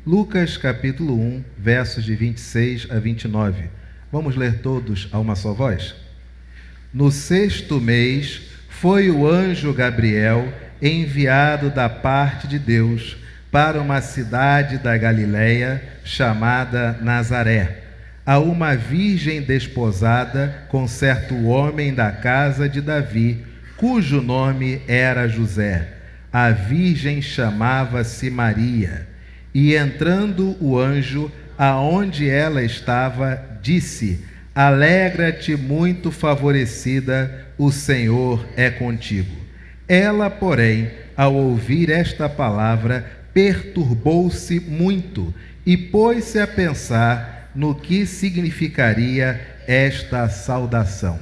Lucas capítulo 1, versos de 26 a 29. Vamos ler todos a uma só voz? No 6º mês foi o anjo Gabriel enviado da parte de Deus para uma cidade da Galileia chamada Nazaré, a uma virgem desposada com certo homem da casa de Davi, cujo nome era José. A virgem chamava-se Maria. E entrando o anjo, aonde ela estava, disse: Alegra-te, muito favorecida, o Senhor é contigo. Ela, porém, ao ouvir esta palavra, perturbou-se muito e pôs-se a pensar no que significaria esta saudação.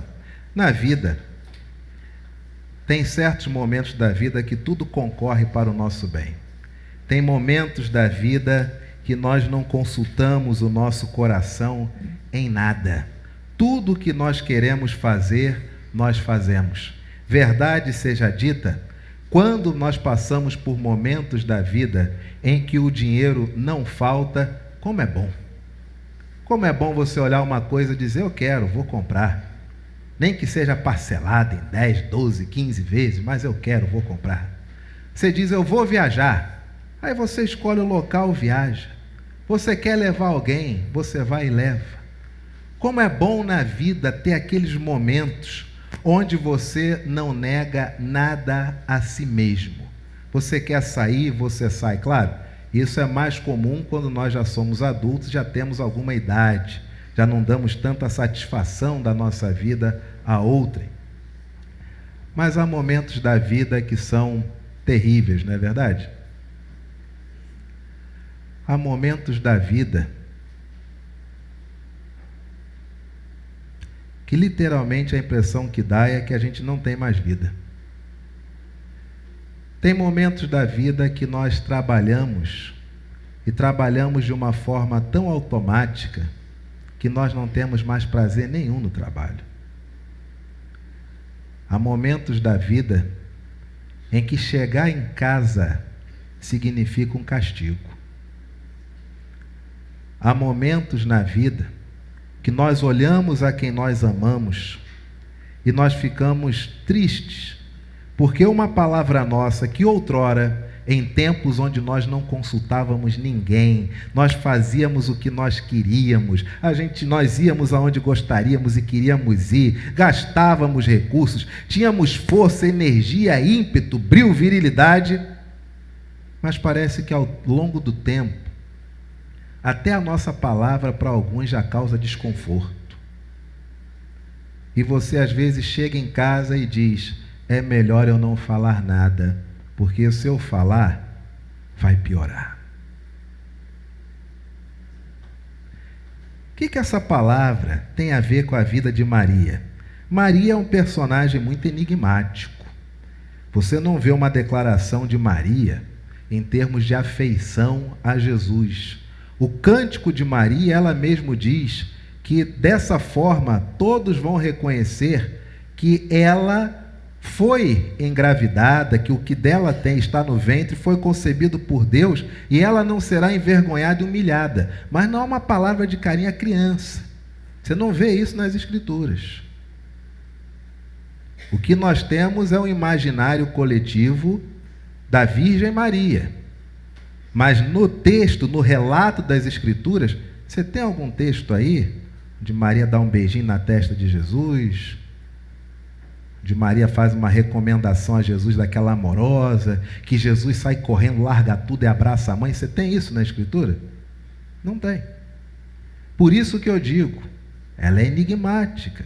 Na vida, tem certos momentos da vida que tudo concorre para o nosso bem. Tem momentos da vida que nós não consultamos o nosso coração em nada. Tudo que nós queremos fazer, nós fazemos. Verdade seja dita, quando nós passamos por momentos da vida em que o dinheiro não falta, como é bom. Como é bom você olhar uma coisa e dizer, eu quero, vou comprar. Nem que seja parcelado em 10, 12, 15 vezes, mas eu quero, vou comprar. Você diz, eu vou viajar. Aí você escolhe o local, viaja. Você quer levar alguém, você vai e leva. Como é bom na vida ter aqueles momentos onde você não nega nada a si mesmo. Você quer sair, você sai. Claro, isso é mais comum quando nós já somos adultos, já temos alguma idade, já não damos tanta satisfação da nossa vida a outrem. Mas há momentos da vida que são terríveis, não é verdade? Há momentos da vida que literalmente a impressão que dá é que a gente não tem mais vida. Tem momentos da vida que nós trabalhamos e trabalhamos de uma forma tão automática que nós não temos mais prazer nenhum no trabalho. Há momentos da vida em que chegar em casa significa um castigo. Há momentos na vida que nós olhamos a quem nós amamos e nós ficamos tristes, porque uma palavra nossa que outrora, em tempos onde nós não consultávamos ninguém, nós fazíamos o que nós queríamos, nós íamos aonde gostaríamos e queríamos ir, gastávamos recursos, tínhamos força, energia, ímpeto, brio, virilidade, mas parece que ao longo do tempo, até a nossa palavra para alguns já causa desconforto. E você às vezes chega em casa e diz, é melhor eu não falar nada, porque se eu falar, vai piorar. O que essa palavra tem a ver com a vida de Maria? Maria é um personagem muito enigmático. Você não vê uma declaração de Maria em termos de afeição a Jesus. O cântico de Maria, ela mesmo diz que dessa forma todos vão reconhecer que ela foi engravidada, que o que dela tem está no ventre, foi concebido por Deus e ela não será envergonhada e humilhada. Mas não é uma palavra de carinho à criança. Você não vê isso nas Escrituras. O que nós temos é um imaginário coletivo da Virgem Maria. Mas no texto, no relato das Escrituras, você tem algum texto aí de Maria dar um beijinho na testa de Jesus? De Maria faz uma recomendação a Jesus daquela amorosa, que Jesus sai correndo, larga tudo e abraça a mãe? Você tem isso na Escritura? Não tem. Por isso que eu digo, ela é enigmática.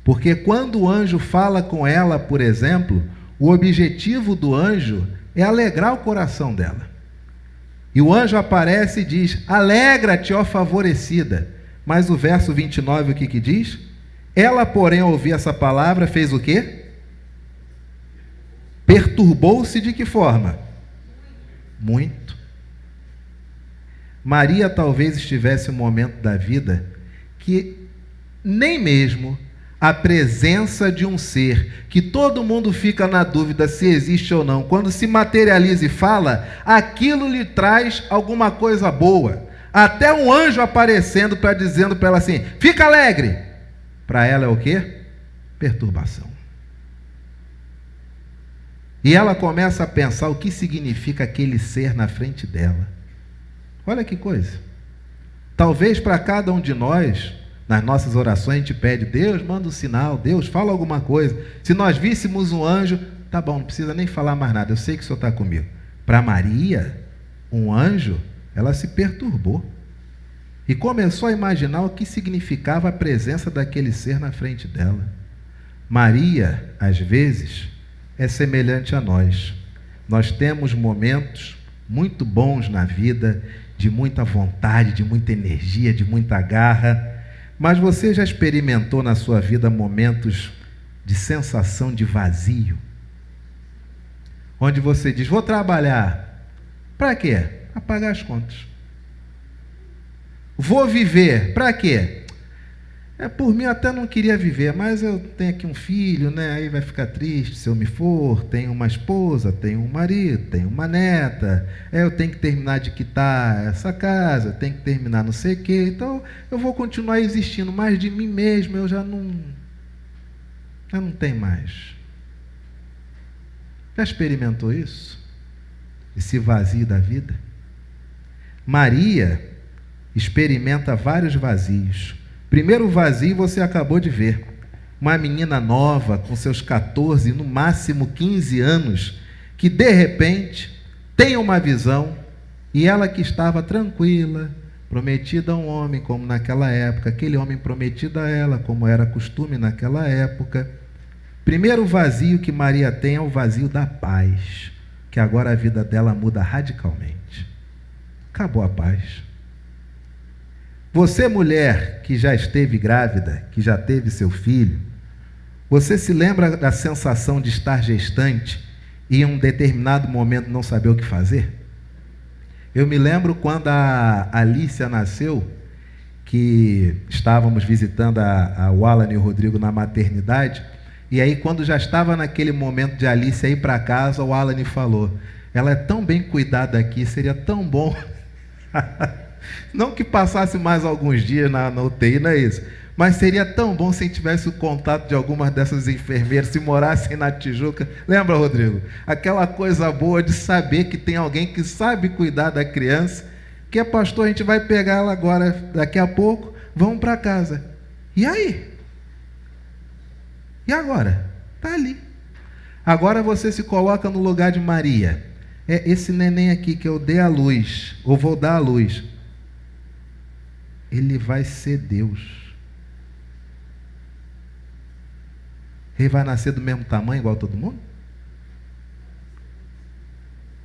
Porque quando o anjo fala com ela, por exemplo, o objetivo do anjo é alegrar o coração dela. E o anjo aparece e diz, alegra-te, ó favorecida. Mas o verso 29, o que diz? Ela, porém, ao ouvir essa palavra, fez o quê? Perturbou-se de que forma? Muito. Maria talvez estivesse em um momento da vida que nem mesmo a presença de um ser que todo mundo fica na dúvida se existe ou não, quando se materializa e fala, aquilo lhe traz alguma coisa boa. Até um anjo aparecendo dizendo para ela assim, fica alegre. Para ela é o quê? Perturbação. E ela começa a pensar o que significa aquele ser na frente dela. Olha que coisa. Talvez para cada um de nós, nas nossas orações, a gente pede, Deus, manda um sinal, Deus, fala alguma coisa. Se nós víssemos um anjo, tá bom, não precisa nem falar mais nada, eu sei que o Senhor está comigo. Para Maria, um anjo, ela se perturbou. E começou a imaginar o que significava a presença daquele ser na frente dela. Maria, às vezes, é semelhante a nós. Nós temos momentos muito bons na vida, de muita vontade, de muita energia, de muita garra. Mas você já experimentou na sua vida momentos de sensação de vazio? Onde você diz, vou trabalhar. Para quê? Para pagar as contas. Vou viver. Para quê? Por mim eu até não queria viver, mas eu tenho aqui um filho, né? Aí vai ficar triste se eu me for. Tenho uma esposa, tenho um marido, tenho uma neta. Eu tenho que terminar de quitar essa casa, eu tenho que terminar não sei o quê. Então eu vou continuar existindo, mas de mim mesmo eu já não tenho mais. Já experimentou isso? Esse vazio da vida? Maria experimenta vários vazios. Primeiro vazio você acabou de ver. Uma menina nova, com seus 14, no máximo 15 anos, que de repente tem uma visão, e ela que estava tranquila, prometida a um homem, como naquela época, aquele homem prometido a ela, como era costume naquela época. Primeiro vazio que Maria tem é o vazio da paz, que agora a vida dela muda radicalmente. Acabou a paz. Você, mulher que já esteve grávida, que já teve seu filho, você se lembra da sensação de estar gestante e em um determinado momento não saber o que fazer? Eu me lembro quando a Alícia nasceu, que estávamos visitando a Wallace e o Rodrigo na maternidade, e aí quando já estava naquele momento de Alícia ir para casa, o Wallace falou, ela é tão bem cuidada aqui, seria tão bom... Não que passasse mais alguns dias na UTI, não é isso. Mas seria tão bom se tivesse o contato de algumas dessas enfermeiras, se morassem na Tijuca. Lembra, Rodrigo? Aquela coisa boa de saber que tem alguém que sabe cuidar da criança, que é pastor, a gente vai pegar ela agora, daqui a pouco, vamos para casa. E aí? E agora? Está ali. Agora você se coloca no lugar de Maria. É esse neném aqui que eu dei à luz, ou vou dar à luz. Ele vai ser Deus. Ele vai nascer do mesmo tamanho, igual todo mundo?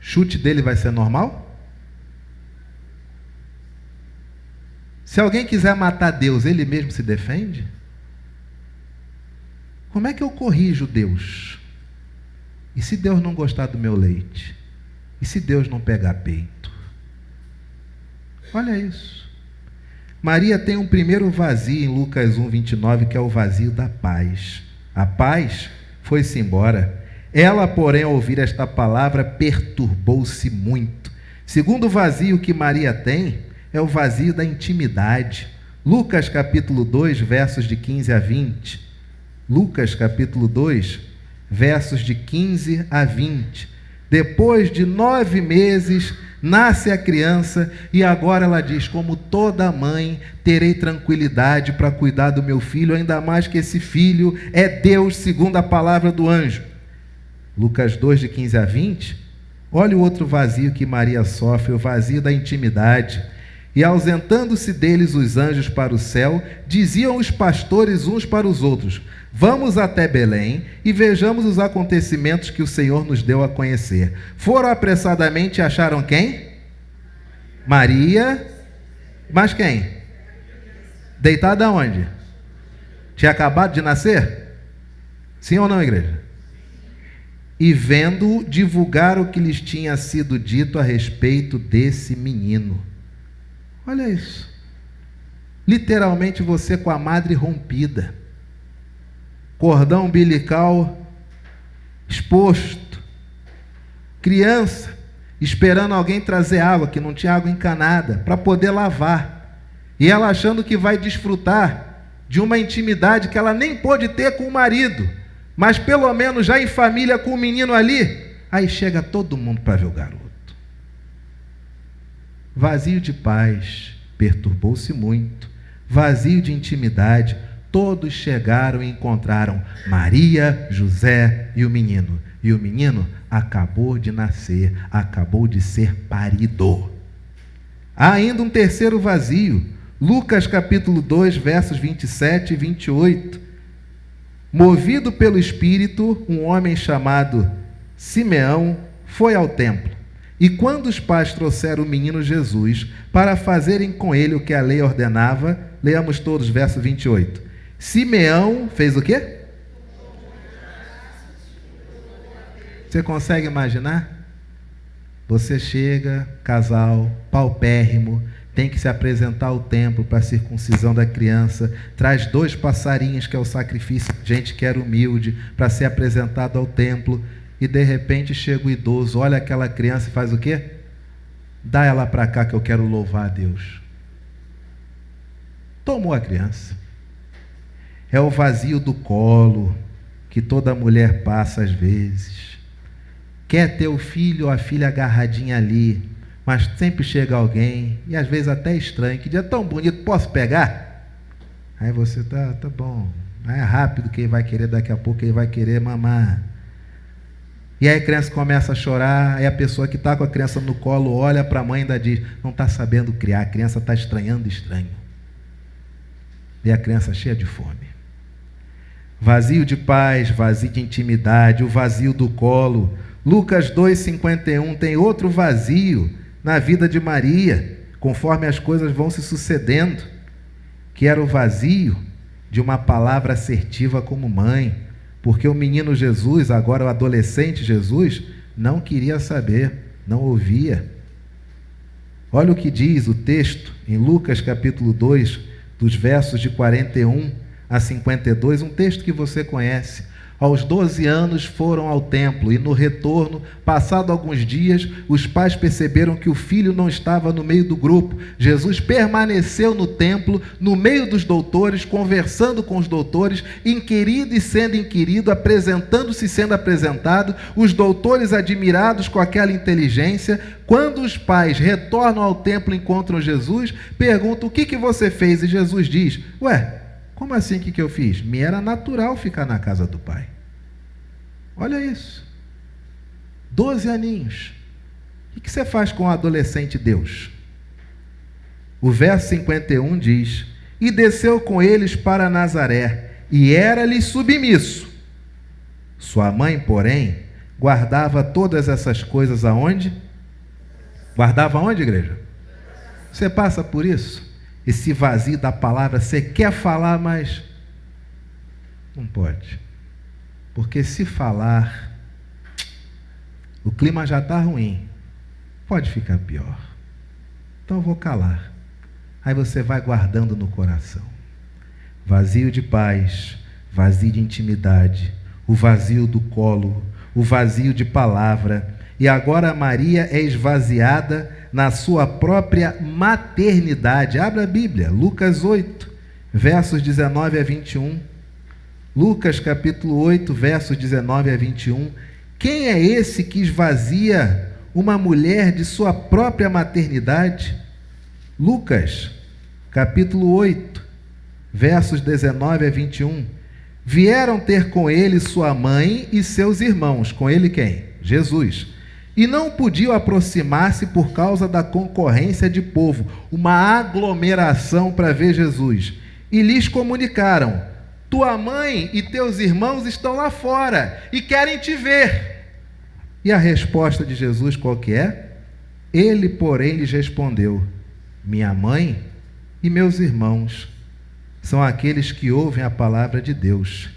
Chute dele vai ser normal? Se alguém quiser matar Deus, ele mesmo se defende? Como é que eu corrijo Deus? E se Deus não gostar do meu leite? E se Deus não pegar peito? Olha isso. Maria tem um primeiro vazio em Lucas 1:29, que é o vazio da paz. A paz foi-se embora. Ela, porém, ao ouvir esta palavra, perturbou-se muito. Segundo vazio que Maria tem, é o vazio da intimidade. Lucas capítulo 2, versos de 15 a 20. Lucas capítulo 2, versos de 15 a 20. Depois de 9 meses, nasce a criança e agora ela diz, como toda mãe, terei tranquilidade para cuidar do meu filho, ainda mais que esse filho é Deus, segundo a palavra do anjo. Lucas 2, de 15 a 20, olha o outro vazio que Maria sofre, o vazio da intimidade. E ausentando-se deles os anjos para o céu, diziam os pastores uns para os outros, vamos até Belém e vejamos os acontecimentos que o Senhor nos deu a conhecer. Foram apressadamente e acharam quem? Maria. Mas quem? Deitada onde? Tinha acabado de nascer? Sim ou não, igreja? E vendo-o, divulgar o que lhes tinha sido dito a respeito desse menino. Olha isso. Literalmente você com a madre rompida. cordão umbilical exposto, criança esperando alguém trazer água, que não tinha água encanada, para poder lavar, e ela achando que vai desfrutar de uma intimidade que ela nem pôde ter com o marido, mas pelo menos já em família com o menino ali. Aí chega todo mundo para ver o garoto. Vazio de paz, perturbou-se muito, vazio de intimidade. Todos chegaram e encontraram Maria, José e o menino. E o menino acabou de nascer, acabou de ser parido. Há ainda um terceiro vazio. Lucas capítulo 2, versos 27 e 28. Movido pelo Espírito, um homem chamado Simeão foi ao templo. E quando os pais trouxeram o menino Jesus para fazerem com ele o que a lei ordenava, leamos todos verso 28. Simeão fez o quê? Você consegue imaginar? Você chega, casal, paupérrimo, tem que se apresentar ao templo para a circuncisão da criança, traz 2 passarinhos, que é o sacrifício, gente que era humilde, para ser apresentado ao templo, e de repente chega o idoso, olha aquela criança e faz o quê? Dá ela para cá que eu quero louvar a Deus. Tomou a criança. É o vazio do colo que toda mulher passa às vezes. Quer ter o filho ou a filha agarradinha ali, mas sempre chega alguém, e às vezes até estranho, que dia tão bonito, posso pegar? Aí você, tá bom, é rápido que ele vai querer, daqui a pouco ele vai querer mamar. E aí a criança começa a chorar, aí a pessoa que está com a criança no colo olha para a mãe e ainda diz, não está sabendo criar, a criança está estranhando estranho. E a criança cheia de fome. Vazio de paz, vazio de intimidade, o vazio do colo. Lucas 2,51 tem outro vazio na vida de Maria, conforme as coisas vão se sucedendo, que era o vazio de uma palavra assertiva como mãe, porque o menino Jesus, agora o adolescente Jesus, não queria saber, não ouvia. Olha o que diz o texto em Lucas capítulo 2, dos versos de 41 a 52, um texto que você conhece. Aos 12 anos foram ao templo e no retorno, passado alguns dias, os pais perceberam que o filho não estava no meio do grupo. Jesus permaneceu no templo, no meio dos doutores, conversando com os doutores, inquirido e sendo inquirido, apresentando-se e sendo apresentado, os doutores admirados com aquela inteligência. Quando os pais retornam ao templo e encontram Jesus, perguntam, o que você fez? E Jesus diz, como assim o que eu fiz? Me era natural ficar na casa do pai. Olha isso. 12 aninhos. O que você faz com o adolescente Deus? O verso 51 diz, e desceu com eles para Nazaré, e era-lhe submisso. Sua mãe, porém, guardava todas essas coisas aonde? Guardava aonde, igreja? Você passa por isso? Esse vazio da palavra, você quer falar, mas não pode. Porque se falar, o clima já está ruim, pode ficar pior. Então eu vou calar. Aí você vai guardando no coração. Vazio de paz, vazio de intimidade, o vazio do colo, o vazio de palavra. E agora Maria é esvaziada na sua própria maternidade. Abra a Bíblia, Lucas 8, versos 19 a 21. Lucas capítulo 8, versos 19 a 21. Quem é esse que esvazia uma mulher de sua própria maternidade? Lucas capítulo 8, versos 19 a 21. Vieram ter com ele sua mãe e seus irmãos. Com ele quem? Jesus. E não podiam aproximar-se por causa da concorrência de povo, uma aglomeração para ver Jesus. E lhes comunicaram, tua mãe e teus irmãos estão lá fora e querem te ver. E a resposta de Jesus qual que é? Ele, porém, lhes respondeu, minha mãe e meus irmãos são aqueles que ouvem a palavra de Deus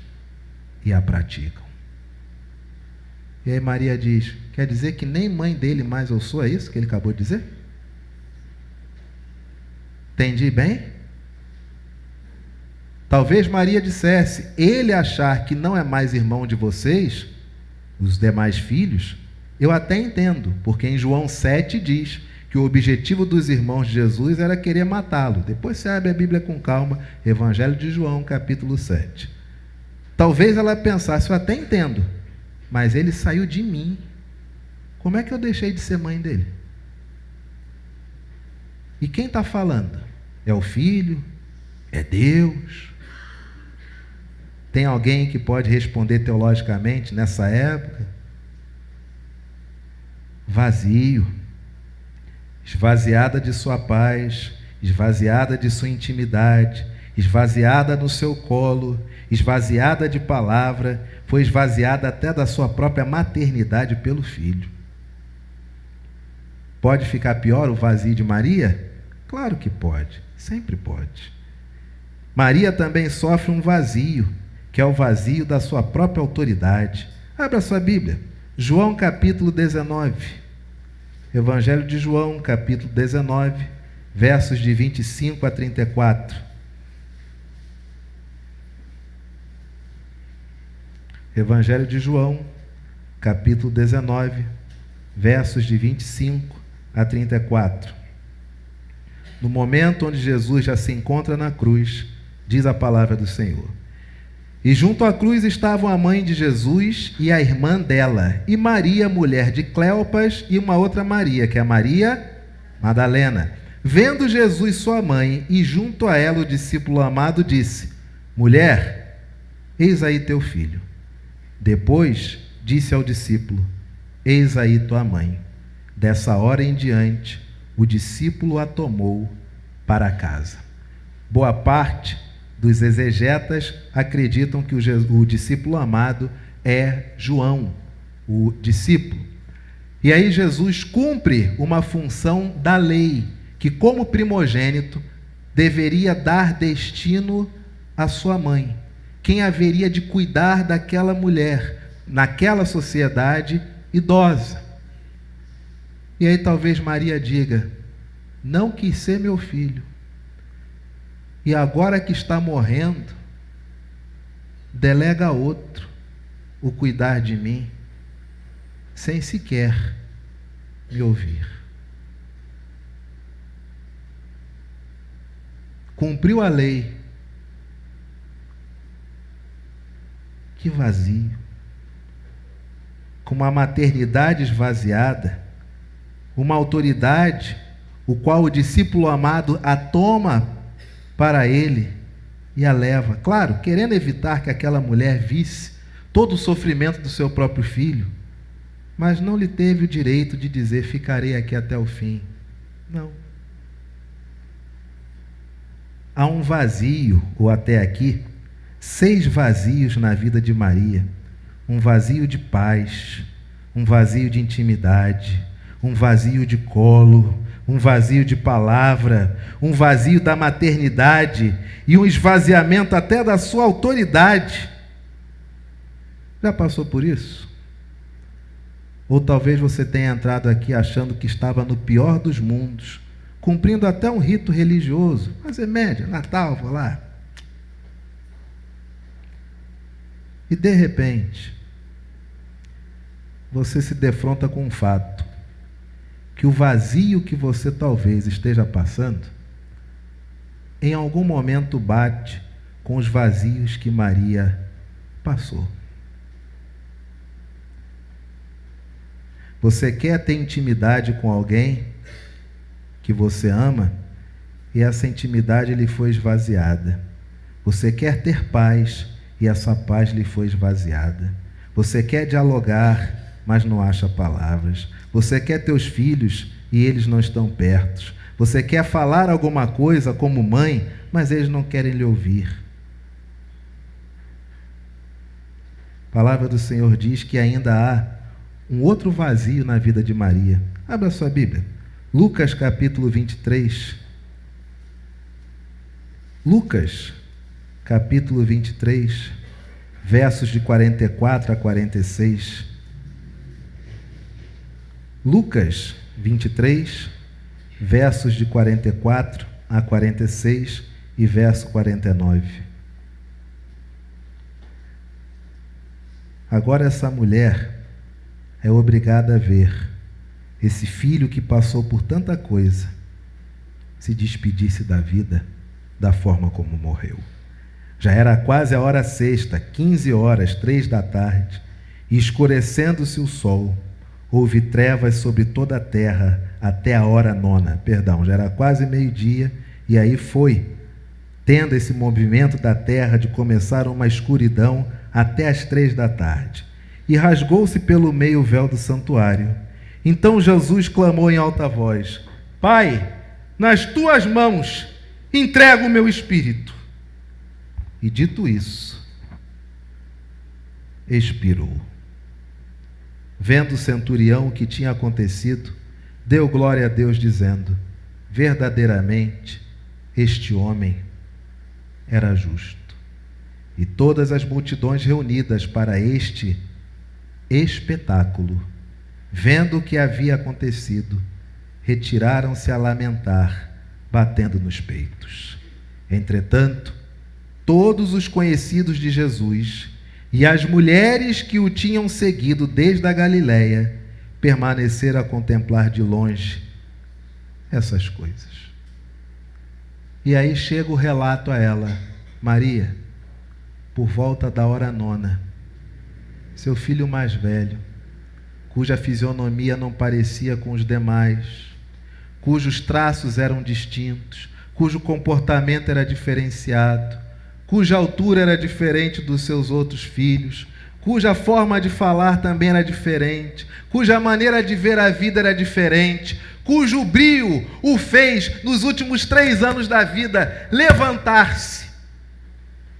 e a praticam. E aí Maria diz, quer dizer que nem mãe dele mais eu sou, é isso que ele acabou de dizer? Entendi bem? Talvez Maria dissesse: ele achar que não é mais irmão de vocês, os demais filhos, eu até entendo, porque em João 7 diz que o objetivo dos irmãos de Jesus era querer matá-lo. Depois você abre a Bíblia com calma, Evangelho de João, capítulo 7. Talvez ela pensasse: eu até entendo, mas ele saiu de mim. Como é que eu deixei de ser mãe dele? E quem está falando? É o Filho? É Deus? Tem alguém que pode responder teologicamente nessa época? Vazio, esvaziada de sua paz, esvaziada de sua intimidade, esvaziada no seu colo, esvaziada de palavra, foi esvaziada até da sua própria maternidade pelo Filho. Pode ficar pior o vazio de Maria? Claro que pode, sempre pode. Maria também sofre um vazio, que é o vazio da sua própria autoridade. Abra a sua Bíblia, João capítulo 19. Evangelho de João, capítulo 19, versos de 25 a 34. Evangelho de João, capítulo 19, versos de 25 a 34. No momento onde Jesus já se encontra na cruz, diz a palavra do Senhor: e junto à cruz estavam a mãe de Jesus e a irmã dela, e Maria, mulher de Cleopas, e uma outra Maria, que é a Maria Madalena. Vendo Jesus sua mãe e junto a ela o discípulo amado, disse: mulher, eis aí teu filho. Depois disse ao discípulo: eis aí tua mãe. Dessa hora em diante, o discípulo a tomou para casa. Boa parte dos exegetas acreditam que o discípulo amado é João, o discípulo. E aí Jesus cumpre uma função da lei, que como primogênito deveria dar destino à sua mãe. Quem haveria de cuidar daquela mulher, naquela sociedade idosa. E aí talvez Maria diga: não quis ser meu filho, e agora que está morrendo, delega a outro o cuidar de mim, sem sequer me ouvir. Cumpriu a lei. Que vazio. Com uma maternidade esvaziada, uma autoridade, o qual o discípulo amado a toma para ele e a leva, claro, querendo evitar que aquela mulher visse todo o sofrimento do seu próprio filho, mas não lhe teve o direito de dizer: ficarei aqui até o fim. Não. Há um vazio, ou até aqui, 6 vazios na vida de Maria. Um vazio de paz, um vazio de intimidade, um vazio de colo, um vazio de palavra, um vazio da maternidade e um esvaziamento até da sua autoridade. Já passou por isso? Ou talvez você tenha entrado aqui achando que estava no pior dos mundos, cumprindo até um rito religioso. Fazer média, Natal, vou lá. E de repente, você se defronta com um fato: que o vazio que você talvez esteja passando, em algum momento bate com os vazios que Maria passou. Você quer ter intimidade com alguém que você ama e essa intimidade lhe foi esvaziada. Você quer ter paz e essa paz lhe foi esvaziada. Você quer dialogar, mas não acha palavras. Você quer teus filhos e eles não estão perto. Você quer falar alguma coisa como mãe, mas eles não querem lhe ouvir. A palavra do Senhor diz que ainda há um outro vazio na vida de Maria. Abra a sua Bíblia. Lucas capítulo 23. Lucas capítulo 23, versos de 44 a 46. Lucas 23, versos de 44 a 46 e verso 49. Agora essa mulher é obrigada a ver esse filho que passou por tanta coisa se despedir-se da vida da forma como morreu. Já era quase a hora sexta, 15 horas, 3 da tarde, e escurecendo-se o sol, houve trevas sobre toda a terra até a hora nona. Já era quase meio-dia, e aí foi tendo esse movimento da terra de começar uma escuridão até as 3 da tarde. E rasgou-se pelo meio o véu do santuário. Então Jesus clamou em alta voz: Pai, nas tuas mãos entrego o meu espírito. E dito isso, expirou. Vendo o centurião o que tinha acontecido, deu glória a Deus, dizendo: verdadeiramente este homem era justo. E todas as multidões reunidas para este espetáculo, vendo o que havia acontecido, retiraram-se a lamentar, batendo nos peitos. Entretanto, todos os conhecidos de Jesus e as mulheres que o tinham seguido desde a Galiléia permaneceram a contemplar de longe essas coisas. E aí chega o relato a ela: Maria, por volta da hora nona, seu filho mais velho, cuja fisionomia não parecia com os demais, cujos traços eram distintos, cujo comportamento era diferenciado, cuja altura era diferente dos seus outros filhos, cuja forma de falar também era diferente, cuja maneira de ver a vida era diferente, cujo brio o fez, nos últimos 3 anos da vida, levantar-se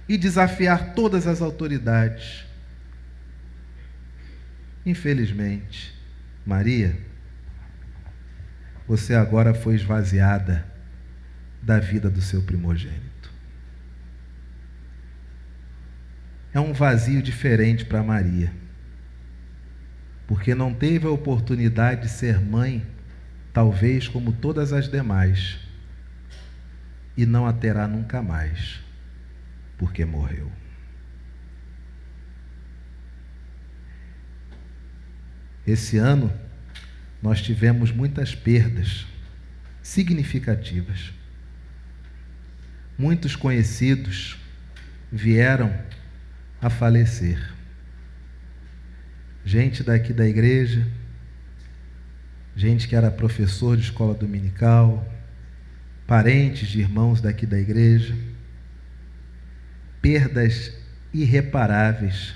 e desafiar todas as autoridades. Infelizmente, Maria, você agora foi esvaziada da vida do seu primogênito. É um vazio diferente para Maria, porque não teve a oportunidade de ser mãe, talvez como todas as demais, e não a terá nunca mais, porque morreu. Esse ano, nós tivemos muitas perdas significativas. Muitos conhecidos vieram a falecer. Gente daqui da igreja, gente que era professor de escola dominical, parentes de irmãos daqui da igreja. Perdas irreparáveis,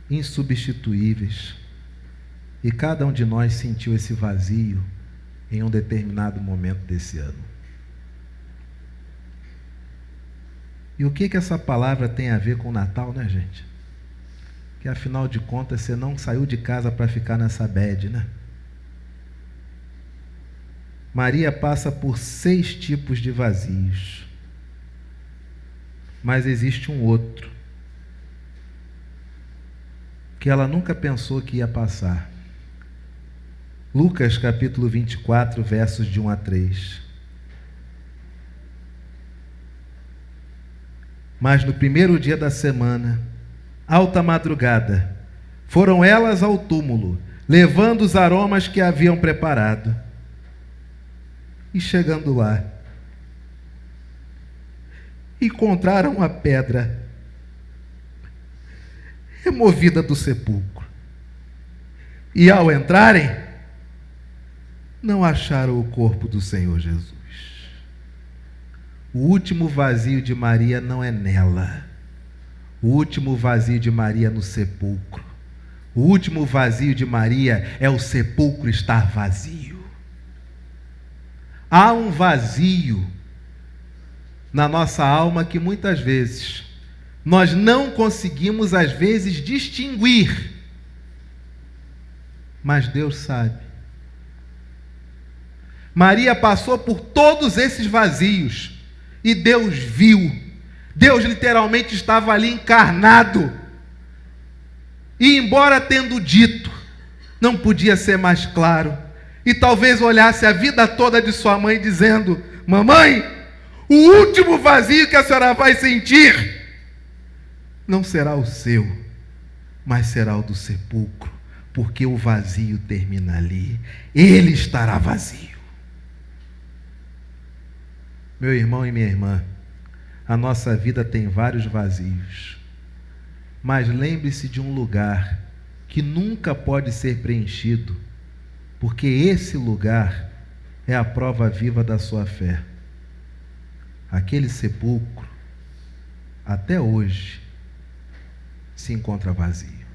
insubstituíveis. E cada um de nós sentiu esse vazio em um determinado momento desse ano. E o que essa palavra tem a ver com o Natal, né, gente? Que afinal de contas você não saiu de casa para ficar nessa bad, né? Maria passa por 6 tipos de vazios. Mas existe um outro que ela nunca pensou que ia passar. Lucas capítulo 24, versos de 1 a 3. Mas no primeiro dia da semana, alta madrugada, foram elas ao túmulo, levando os aromas que haviam preparado. E chegando lá, encontraram a pedra removida do sepulcro. E ao entrarem, não acharam o corpo do Senhor Jesus. O último vazio de Maria não é nela. O último vazio de Maria é no sepulcro. O último vazio de Maria é o sepulcro estar vazio. Há um vazio na nossa alma que muitas vezes nós não conseguimos, às vezes, distinguir. Mas Deus sabe. Maria passou por todos esses vazios e Deus viu. Deus literalmente estava ali encarnado. E embora tendo dito, não podia ser mais claro. E talvez olhasse a vida toda de sua mãe dizendo: mamãe, o último vazio que a senhora vai sentir não será o seu, mas será o do sepulcro, porque o vazio termina ali. Ele estará vazio. Meu irmão e minha irmã, a nossa vida tem vários vazios, mas lembre-se de um lugar que nunca pode ser preenchido, porque esse lugar é a prova viva da sua fé. Aquele sepulcro, até hoje, se encontra vazio.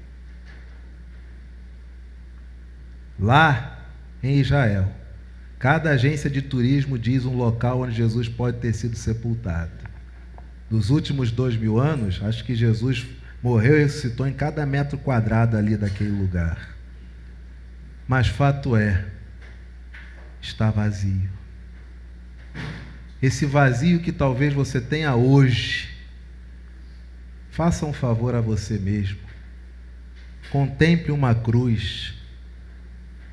Lá em Israel, cada agência de turismo diz um local onde Jesus pode ter sido sepultado. Nos últimos 2000 anos, acho que Jesus morreu e ressuscitou em cada metro quadrado ali daquele lugar. Mas fato é, está vazio. Esse vazio que talvez você tenha hoje, faça um favor a você mesmo. Contemple uma cruz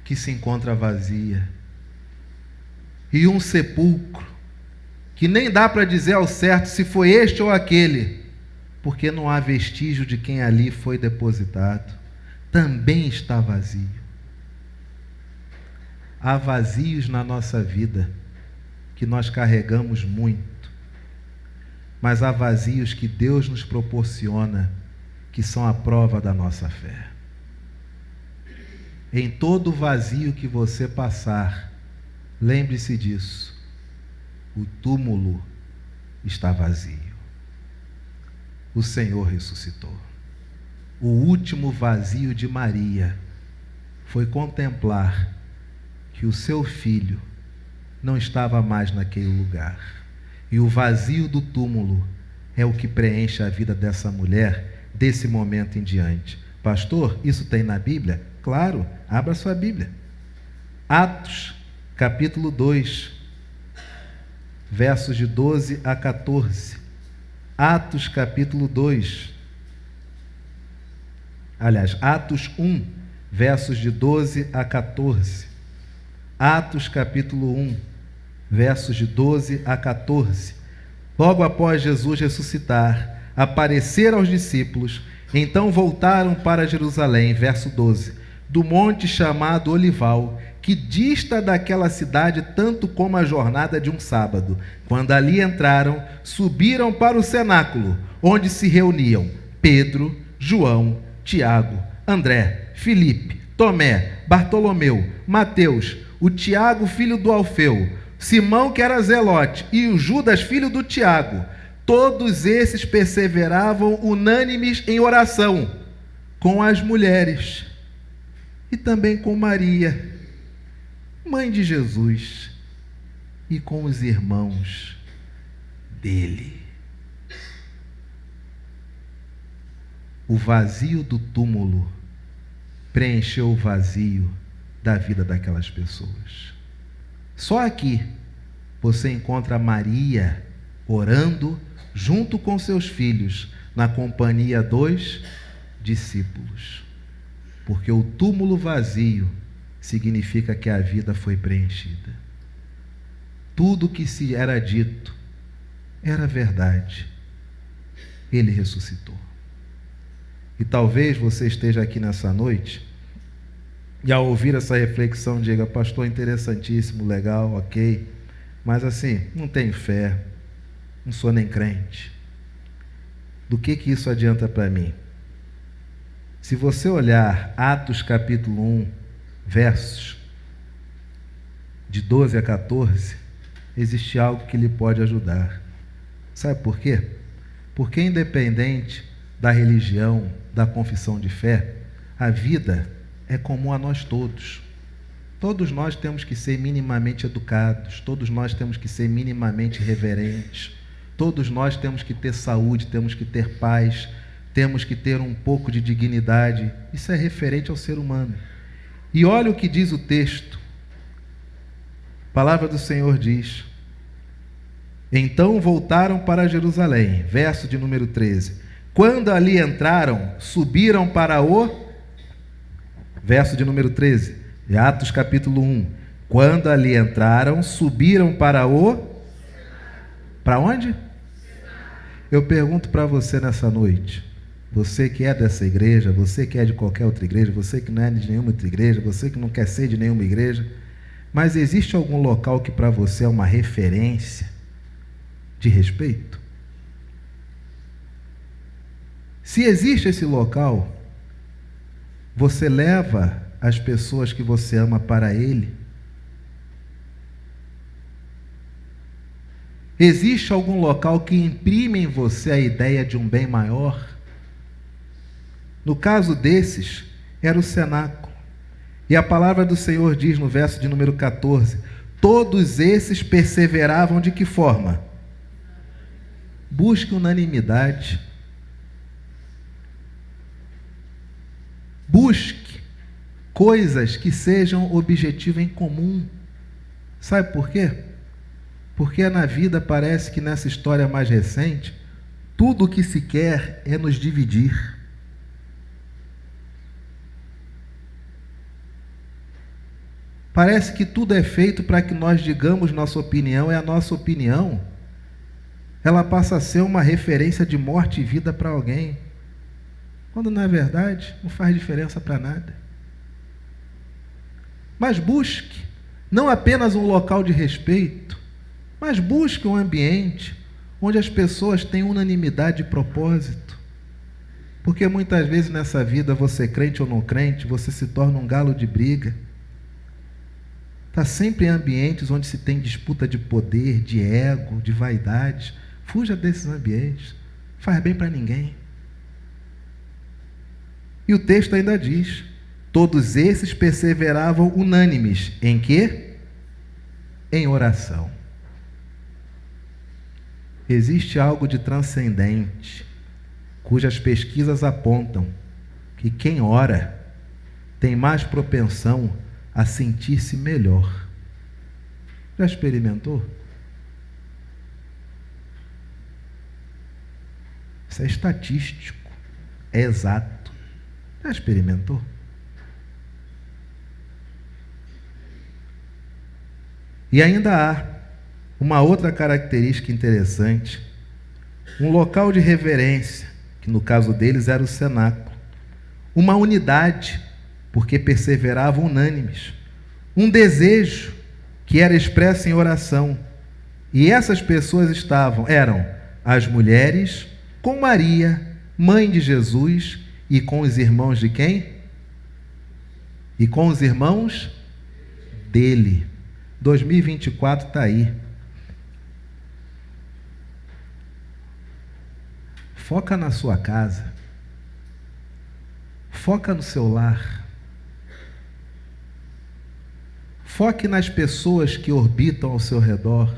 que se encontra vazia e um sepulcro que nem dá para dizer ao certo se foi este ou aquele, porque não há vestígio de quem ali foi depositado. Também está vazio. Há vazios na nossa vida que nós carregamos muito, mas há vazios que Deus nos proporciona, que são a prova da nossa fé. Em todo vazio que você passar, lembre-se disso: o túmulo está vazio. O Senhor ressuscitou. O último vazio de Maria foi contemplar que o seu filho não estava mais naquele lugar. E o vazio do túmulo é o que preenche a vida dessa mulher desse momento em diante. Pastor, isso tem na Bíblia? Claro, abra sua Bíblia. Atos, capítulo 2, versos de 12 a 14. Atos, capítulo 2. Aliás, Atos 1, versos de 12 a 14. Atos, capítulo 1, versos de 12 a 14. Logo após Jesus ressuscitar, aparecer aos discípulos, então voltaram para Jerusalém, verso 12, do monte chamado Olival, que dista daquela cidade tanto como a jornada de um sábado. Quando ali entraram, subiram para o cenáculo, onde se reuniam Pedro, João, Tiago, André, Filipe, Tomé, Bartolomeu, Mateus, o Tiago, filho do Alfeu, Simão, que era Zelote, e o Judas, filho do Tiago. Todos esses perseveravam unânimes em oração com as mulheres e também com Maria, mãe de Jesus, e com os irmãos dele. O vazio do túmulo preencheu o vazio da vida daquelas pessoas. Só aqui você encontra Maria orando junto com seus filhos, na companhia dos discípulos. Porque o túmulo vazio significa que a vida foi preenchida. Tudo que se era dito era verdade. Ele ressuscitou. E talvez você esteja aqui nessa noite e ao ouvir essa reflexão diga: pastor, interessantíssimo, legal, ok, mas assim, não tenho fé, não sou nem crente. Do que isso adianta para mim? Se você olhar Atos capítulo 1, versos de 12 a 14, existe algo que lhe pode ajudar. Sabe por quê? Porque independente da religião, da confissão de fé, a vida é comum a nós todos. Todos nós temos que ser minimamente educados, todos nós temos que ser minimamente reverentes, todos nós temos que ter saúde, temos que ter paz, temos que ter um pouco de dignidade. Isso é referente ao ser humano. E olha o que diz o texto. A palavra do Senhor diz: então voltaram para Jerusalém, verso de número 13. Quando ali entraram, subiram para o... Verso de número 13, de Atos capítulo 1. Quando ali entraram, subiram para o... Para onde? Eu pergunto para você nessa noite: você que é dessa igreja, você que é de qualquer outra igreja, você que não é de nenhuma outra igreja, você que não quer ser de nenhuma igreja, mas existe algum local que para você é uma referência de respeito? Se existe esse local, você leva as pessoas que você ama para ele? Existe algum local que imprime em você a ideia de um bem maior? No caso desses, era o cenáculo. E a palavra do Senhor diz no verso de número 14: todos esses perseveravam de que forma? Busque unanimidade. Busque coisas que sejam objetivo em comum. Sabe por quê? Porque na vida parece que nessa história mais recente, tudo o que se quer é nos dividir. Parece que tudo é feito para que nós digamos nossa opinião, e a nossa opinião, ela passa a ser uma referência de morte e vida para alguém, quando na verdade não faz diferença para nada. Mas busque não apenas um local de respeito, mas busque um ambiente onde as pessoas têm unanimidade de propósito. Porque muitas vezes nessa vida, você crente ou não crente, você se torna um galo de briga. Está sempre em ambientes onde se tem disputa de poder, de ego, de vaidade. Fuja desses ambientes. Faz bem para ninguém. E o texto ainda diz: todos esses perseveravam unânimes. Em quê? Em oração. Existe algo de transcendente, cujas pesquisas apontam que quem ora tem mais propensão a sentir-se melhor. Já experimentou? Isso é estatístico, é exato. Já experimentou? E ainda há uma outra característica interessante, um local de reverência, que no caso deles era o cenáculo, uma unidade, porque perseveravam unânimes, um desejo que era expresso em oração, e essas pessoas eram as mulheres com Maria, mãe de Jesus, e com os irmãos de quem? E com os irmãos dele. 2024 está aí. Foca na sua casa. Foca no seu lar. Foque nas pessoas que orbitam ao seu redor.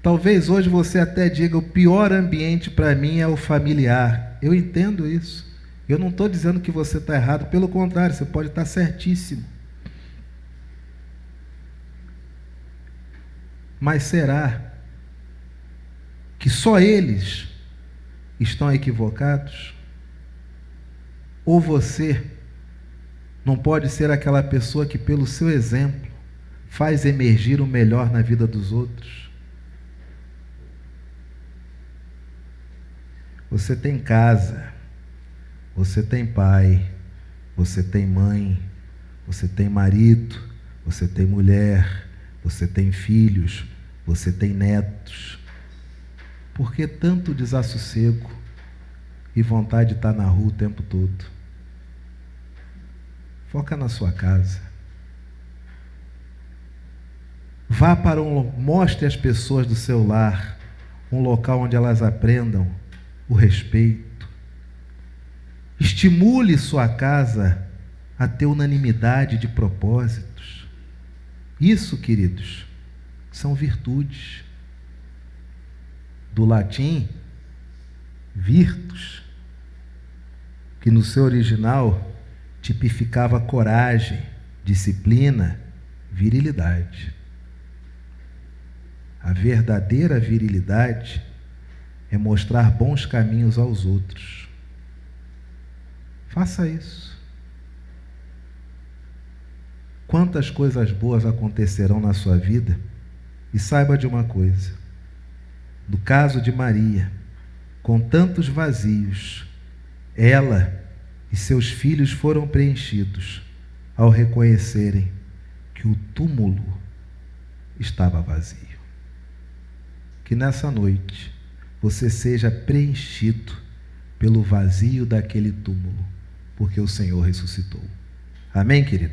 Talvez hoje você até diga: o pior ambiente para mim é o familiar. Eu entendo isso. Eu não estou dizendo que você está errado. Pelo contrário, você pode estar certíssimo. Mas será que só eles estão equivocados? Ou você não pode ser aquela pessoa que, pelo seu exemplo, faz emergir o melhor na vida dos outros? Você tem casa, você tem pai, você tem mãe, você tem marido, você tem mulher, você tem filhos, você tem netos. Por que tanto desassossego e vontade de estar na rua o tempo todo? Foca na sua casa. Vá para mostre às pessoas do seu lar um local onde elas aprendam o respeito. Estimule sua casa a ter unanimidade de propósitos. Isso, queridos, são virtudes. Do latim, virtus, que no seu original tipificava coragem, disciplina, virilidade. A verdadeira virilidade é mostrar bons caminhos aos outros. Faça isso. Quantas coisas boas acontecerão na sua vida? E saiba de uma coisa: no caso de Maria, com tantos vazios, ela e seus filhos foram preenchidos ao reconhecerem que o túmulo estava vazio. Que nessa noite você seja preenchido pelo vazio daquele túmulo, porque o Senhor ressuscitou. Amém, querido?